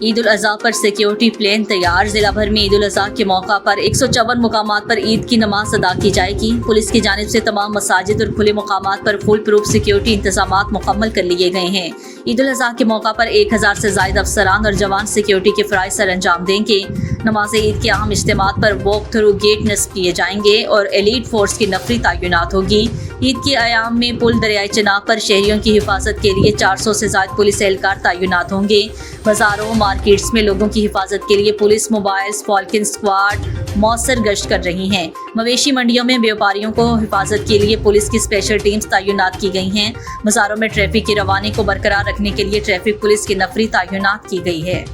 ईद उल अज़हा पर security plan तैयार। जिला भर में ईद उल अज़हा के मौका पर 154 मुकामात पर ईद की नमाज अदा की जाएगी। पुलिस की जानिब से तमाम मसाजिद और खुले मुकामात पर फुल प्रूफ सिक्योरिटी इंतजामात मुकम्मल कर लिए गए हैं। ईद उल अज़हा के मौका पर 1000 से ज़ायद अफसरान और जवान सिक्योरिटी के फ़राइज़ सर अंजाम देंगे। नमाज ईद के अहम इज्तिमात पर वॉक थ्रू गेट नस्ब किए जाएंगे और एलीट फोर्स की नफरी तैनात होगी। ईद के अयाम में पुल दरियाए चिनाब पर शहरियों की हिफाजत के लिए 400 से ज़ायद पुलिस एहलकार तैनात होंगे। बाजारों मार्केट्स में लोगों की हिफाजत के लिए पुलिस मोबाइल्स फॉल्कन स्क्वाड मौसर गश्त कर रही हैं। मवेशी मंडियों में व्यापारियों को हिफाजत के लिए पुलिस की स्पेशल टीम्स तैनात की गई हैं। बाजारों में ट्रैफिक की रवानी को बरकरार रखने के लिए ट्रैफिक पुलिस की नफरी तैनात की गई है।